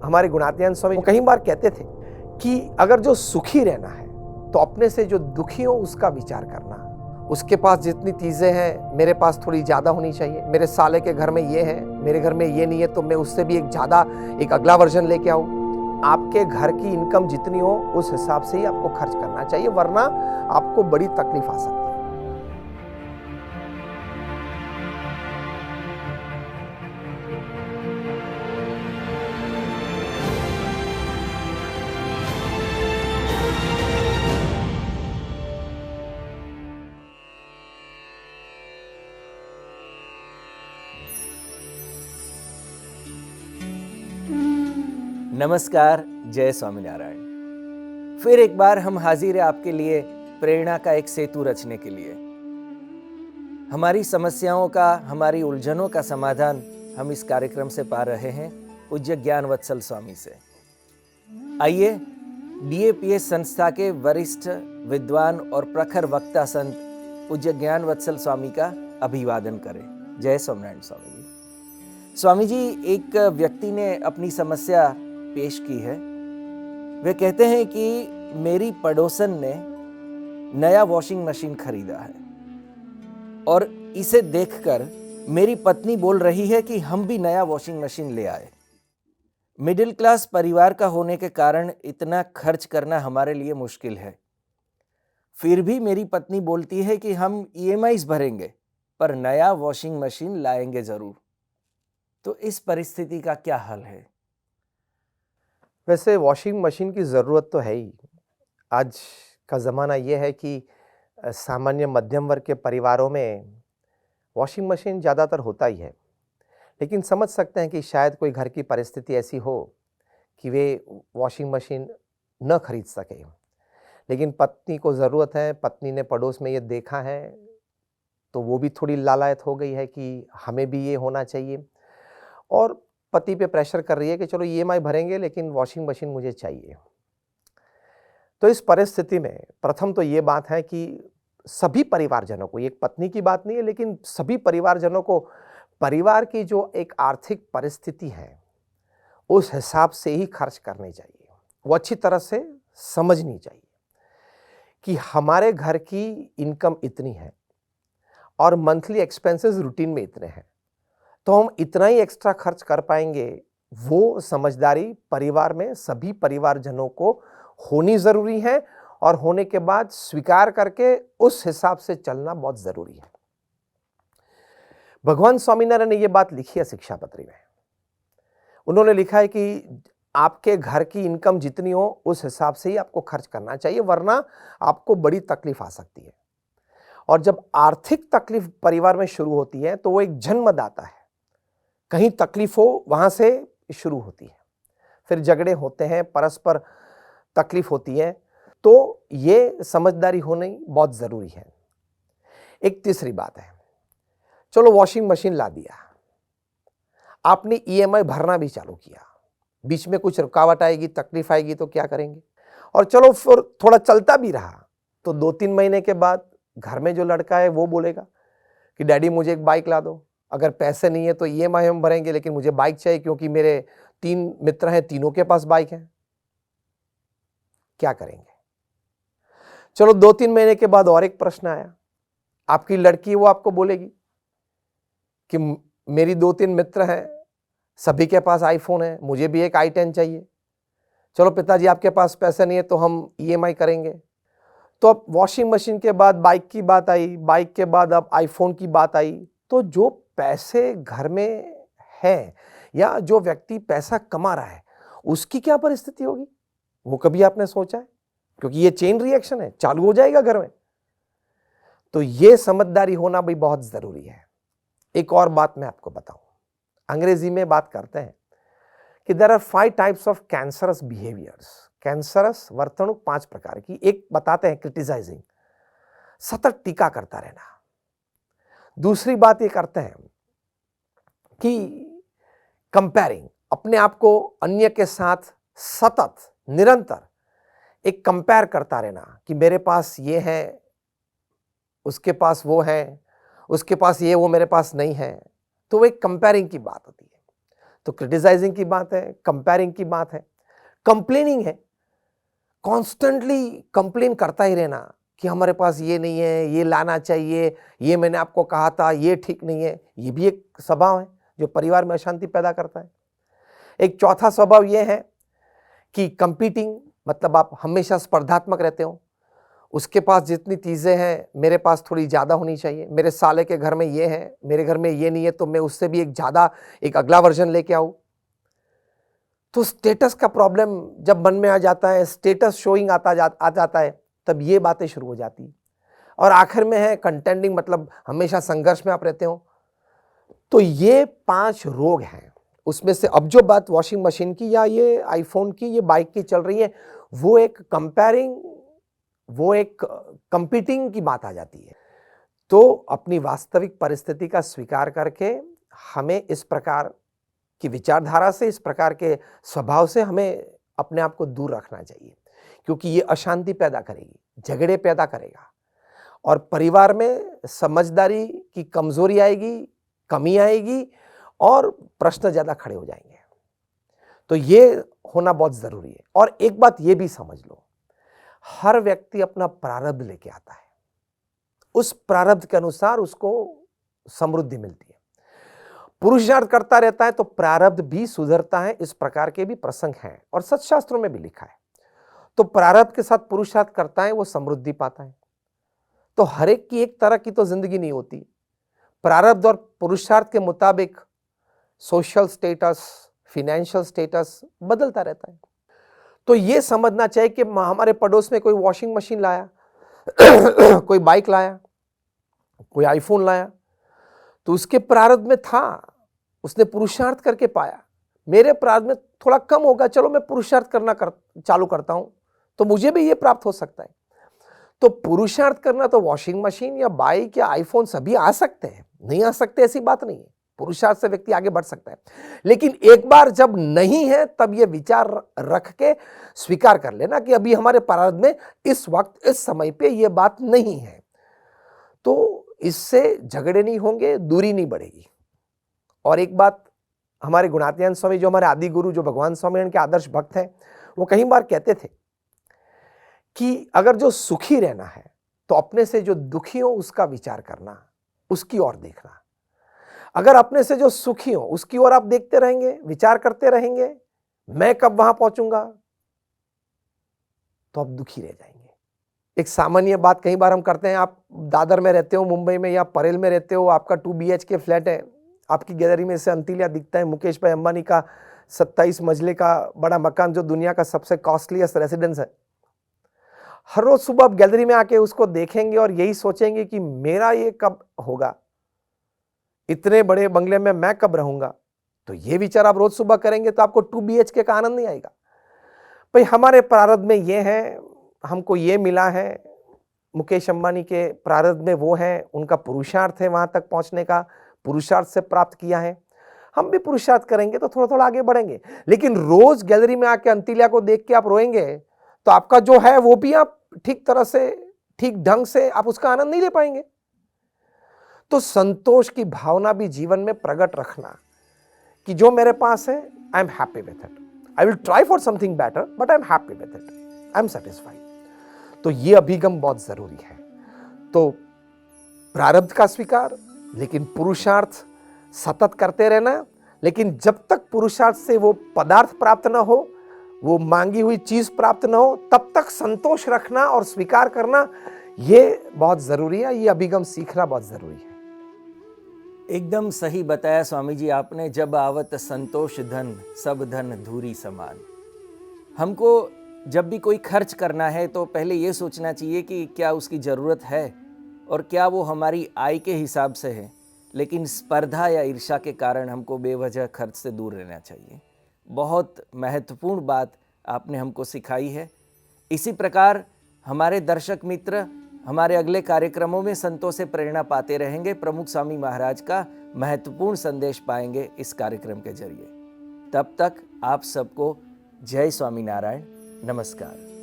हमारे गुणातीतानंद स्वामी कई बार कहते थे कि अगर जो सुखी रहना है तो अपने से जो दुखी हो उसका विचार करना। उसके पास जितनी चीज़ें हैं मेरे पास थोड़ी ज़्यादा होनी चाहिए। मेरे साले के घर में ये है, मेरे घर में ये नहीं है, तो मैं उससे भी एक अगला वर्जन लेके आऊँ। आपके घर की इनकम जितनी हो उस हिसाब से ही आपको खर्च करना चाहिए, वरना आपको बड़ी तकलीफ आ सकती है। नमस्कार, जय स्वामीनारायण। फिर एक बार हम हाजिर हैं आपके लिए प्रेरणा का एक सेतु रचने के लिए। हमारी समस्याओं का, हमारी उलझनों का समाधान हम इस कार्यक्रम से पा रहे हैं पूज्य ज्ञान वत्सल स्वामी से। आइए DAPS संस्था के वरिष्ठ विद्वान और प्रखर वक्ता संत पूज्य ज्ञान वत्सल स्वामी का अभिवादन करें। जय स्वामीनारायण स्वामी जी। स्वामी जी, एक व्यक्ति ने अपनी समस्या पेश की है। वे कहते हैं कि मेरी पड़ोसन ने नया वॉशिंग मशीन खरीदा है और इसे देखकर मेरी पत्नी बोल रही है कि हम भी नया वॉशिंग मशीन ले आए। मिडिल क्लास परिवार का होने के कारण इतना खर्च करना हमारे लिए मुश्किल है। फिर भी मेरी पत्नी बोलती है कि हम EMIs भरेंगे पर नया वॉशिंग मशीन लाएंगे जरूर। तो इस परिस्थिति का क्या हल है? वैसे वॉशिंग मशीन की ज़रूरत तो है ही। आज का ज़माना ये है कि सामान्य मध्यम वर्ग के परिवारों में वॉशिंग मशीन ज़्यादातर होता ही है, लेकिन समझ सकते हैं कि शायद कोई घर की परिस्थिति ऐसी हो कि वे वॉशिंग मशीन न खरीद सके, लेकिन पत्नी को ज़रूरत है। पत्नी ने पड़ोस में ये देखा है तो वो भी थोड़ी लालायत हो गई है कि हमें भी ये होना चाहिए, और पति पे प्रेशर कर रही है कि चलो EMI भरेंगे लेकिन वॉशिंग मशीन मुझे चाहिए। तो इस परिस्थिति में प्रथम तो ये बात है कि सभी परिवारजनों को, एक पत्नी की बात नहीं है लेकिन सभी परिवारजनों को परिवार की जो एक आर्थिक परिस्थिति है उस हिसाब से ही खर्च करने चाहिए। वो अच्छी तरह से समझनी चाहिए कि हमारे घर की इनकम इतनी है और मंथली एक्सपेंसेस रूटीन में इतने हैं, तो हम इतना ही एक्स्ट्रा खर्च कर पाएंगे। वो समझदारी परिवार में सभी परिवारजनों को होनी ज़रूरी है, और होने के बाद स्वीकार करके उस हिसाब से चलना बहुत ज़रूरी है। भगवान स्वामीनारायण ने ये बात लिखी है शिक्षापत्री में। उन्होंने लिखा है कि आपके घर की इनकम जितनी हो उस हिसाब से ही आपको खर्च करना चाहिए, वरना आपको बड़ी तकलीफ आ सकती है। और जब आर्थिक तकलीफ परिवार में शुरू होती है तो वो एक जन्मदाता है। कहीं तकलीफ हो वहां से शुरू होती है, फिर झगड़े होते हैं, परस्पर तकलीफ होती है। तो ये समझदारी होनी बहुत जरूरी है। एक तीसरी बात है, चलो वॉशिंग मशीन ला दिया, आपने EMI भरना भी चालू किया, बीच में कुछ रुकावट आएगी, तकलीफ आएगी तो क्या करेंगे? और चलो फिर थोड़ा चलता भी रहा तो 2-3 महीने के बाद घर में जो लड़का है वो बोलेगा कि डैडी मुझे एक बाइक ला दो। अगर पैसे नहीं है तो EMI हम भरेंगे, लेकिन मुझे बाइक चाहिए क्योंकि मेरे 3 मित्र हैं, तीनों के पास बाइक है। क्या करेंगे? चलो 2-3 महीने के बाद और एक प्रश्न आया, आपकी लड़की वो आपको बोलेगी कि मेरी 2-3 मित्र हैं, सभी के पास आईफोन है, मुझे भी एक i10 चाहिए। चलो पिताजी आपके पास पैसे नहीं है तो हम EMI करेंगे। तो अब वॉशिंग मशीन के बाद बाइक की बात आई, बाइक के बाद अब आईफोन की बात आई। तो जो पैसे घर में हैं या जो व्यक्ति पैसा कमा रहा है उसकी क्या परिस्थिति होगी, वो कभी आपने सोचा है? क्योंकि ये चेन रिएक्शन है, चालू हो जाएगा घर में। तो ये समझदारी होना भी बहुत जरूरी है। एक और बात मैं आपको बताऊं, अंग्रेजी में बात करते हैं कि there are 5 types of cancerous behaviours. Cancerous वर्तणुक 5 प्रकार की। एक बताते हैं क्रिटिसाइजिंग, सतत टीका करता रहना। दूसरी बात ये करते हैं कि कंपेयरिंग, अपने आप को अन्य के साथ सतत निरंतर एक कंपेयर करता रहना कि मेरे पास ये है, उसके पास वो है, उसके पास ये वो मेरे पास नहीं है। तो वो एक कंपेयरिंग की बात होती है। तो क्रिटिसाइजिंग की बात है, कंपेयरिंग की बात है, कंप्लेनिंग है, कॉन्स्टेंटली कंप्लेन करता ही रहना कि हमारे पास ये नहीं है, ये लाना चाहिए, ये मैंने आपको कहा था, ये ठीक नहीं है। ये भी एक स्वभाव है जो परिवार में अशांति पैदा करता है। एक चौथा स्वभाव ये है कि कंपीटिंग, मतलब आप हमेशा स्पर्धात्मक रहते हो। उसके पास जितनी चीज़ें हैं मेरे पास थोड़ी ज़्यादा होनी चाहिए, मेरे साले के घर में ये है, मेरे घर में ये नहीं है, तो मैं उससे भी एक अगला वर्जन लेके आऊँ। तो स्टेटस का प्रॉब्लम जब मन में आ जाता है, स्टेटस शोइंग आ जाता है, तब ये बातें शुरू हो जाती है। और आखिर में है कंटेंडिंग, मतलब हमेशा संघर्ष में आप रहते हो। तो ये 5 रोग हैं। उसमें से अब जो बात वॉशिंग मशीन की या ये आईफोन की, ये बाइक की चल रही है, वो एक कंपेयरिंग, वो एक कंपीटिंग की बात आ जाती है। तो अपनी वास्तविक परिस्थिति का स्वीकार करके हमें इस प्रकार की विचारधारा से, इस प्रकार के स्वभाव से हमें अपने आप को दूर रखना चाहिए, क्योंकि ये अशांति पैदा करेगी, झगड़े पैदा करेगा और परिवार में समझदारी की कमजोरी आएगी, कमी आएगी और प्रश्न ज्यादा खड़े हो जाएंगे। तो ये होना बहुत जरूरी है। और एक बात ये भी समझ लो, हर व्यक्ति अपना प्रारब्ध लेके आता है, उस प्रारब्ध के अनुसार उसको समृद्धि मिलती है। पुरुषार्थ करता रहता है तो प्रारब्ध भी सुधरता है। इस प्रकार के भी प्रसंग हैं और सत्शास्त्रों में भी लिखा है। तो प्रारब्ध के साथ पुरुषार्थ करता है, वो समृद्धि पाता है। तो हर एक की एक तरह की तो जिंदगी नहीं होती। प्रारब्ध और पुरुषार्थ के मुताबिक सोशल स्टेटस, फाइनेंशियल स्टेटस बदलता रहता है। तो ये समझना चाहिए कि हमारे पड़ोस में कोई वॉशिंग मशीन लाया, कोई बाइक लाया, कोई आईफोन लाया, तो उसके प्रारब्ध में था, उसने पुरुषार्थ करके पाया। मेरे प्रारब्ध में थोड़ा कम होगा, चलो मैं पुरुषार्थ चालू करता हूं, तो मुझे भी ये प्राप्त हो सकता है। तो पुरुषार्थ करना तो वॉशिंग मशीन या बाइक या आईफोन सभी आ सकते हैं, नहीं आ सकते ऐसी बात नहीं है। पुरुषार्थ से व्यक्ति आगे बढ़ सकता है, लेकिन एक बार जब नहीं है तब ये विचार रख के स्वीकार कर लेना कि अभी हमारे प्रारब्ध में इस वक्त, इस समय पे ये बात नहीं है। तो इससे झगड़े नहीं होंगे, दूरी नहीं बढ़ेगी। और एक बात, हमारे गुणातीतानंद स्वामी, जो हमारे आदि गुरु, जो भगवान स्वामीनारायण के आदर्श भक्त हैं, वो कई बार कहते थे कि अगर जो सुखी रहना है तो अपने से जो दुखी हो उसका विचार करना, उसकी ओर देखना। अगर अपने से जो सुखी हो उसकी ओर आप देखते रहेंगे, विचार करते रहेंगे, मैं कब वहां पहुंचूंगा, तो आप दुखी रह जाएंगे। एक सामान्य बात कई बार हम करते हैं, आप दादर में रहते हो, मुंबई में या परेल में रहते हो, आपका 2 BHK फ्लैट है, आपकी गैलरी में से अंतिलिया दिखता है मुकेश भाई अंबानी का 27 मंजिले का बड़ा मकान, जो दुनिया का सबसे कॉस्टलीस्ट रेसिडेंस है। हर रोज सुबह आप गैलरी में आके उसको देखेंगे और यही सोचेंगे कि मेरा ये कब होगा, इतने बड़े बंगले में मैं कब रहूंगा। तो ये विचार आप रोज सुबह करेंगे तो आपको 2 BHK का आनंद नहीं आएगा। भाई हमारे प्रारब्ध में ये है, हमको ये मिला है, मुकेश अंबानी के प्रारब्ध में वो है, उनका पुरुषार्थ है वहां तक पहुंचने का, पुरुषार्थ से प्राप्त किया है। हम भी पुरुषार्थ करेंगे तो थोड़ा थोड़ा आगे बढ़ेंगे। लेकिन रोज गैलरी में आके अंतिलिया को देख के आप रोएंगे तो आपका जो है वो भी आप ठीक तरह से, ठीक ढंग से आप उसका आनंद नहीं ले पाएंगे। तो संतोष की भावना भी जीवन में प्रकट रखना कि जो मेरे पास है, I am happy with it, I will try for something better but I am happy with it, I am satisfied. तो ये अभिगम बहुत जरूरी है। तो प्रारब्ध का स्वीकार, लेकिन पुरुषार्थ सतत करते रहना। लेकिन जब तक पुरुषार्थ से वो पदार्थ प्राप्त ना हो, वो मांगी हुई चीज प्राप्त ना हो, तब तक संतोष रखना और स्वीकार करना ये बहुत जरूरी है। ये अभिगम सीखना बहुत जरूरी है। एकदम सही बताया स्वामी जी आपने। जब आवत संतोष धन, सब धन धूरी समान। हमको जब भी कोई खर्च करना है तो पहले ये सोचना चाहिए कि क्या उसकी ज़रूरत है और क्या वो हमारी आय के हिसाब से है। लेकिन स्पर्धा या ईर्ष्या के कारण हमको बेवजह खर्च से दूर रहना चाहिए। बहुत महत्वपूर्ण बात आपने हमको सिखाई है। इसी प्रकार हमारे दर्शक मित्र हमारे अगले कार्यक्रमों में संतों से प्रेरणा पाते रहेंगे, प्रमुख स्वामी महाराज का महत्वपूर्ण संदेश पाएंगे इस कार्यक्रम के जरिए। तब तक आप सबको जय स्वामीनारायण, नमस्कार।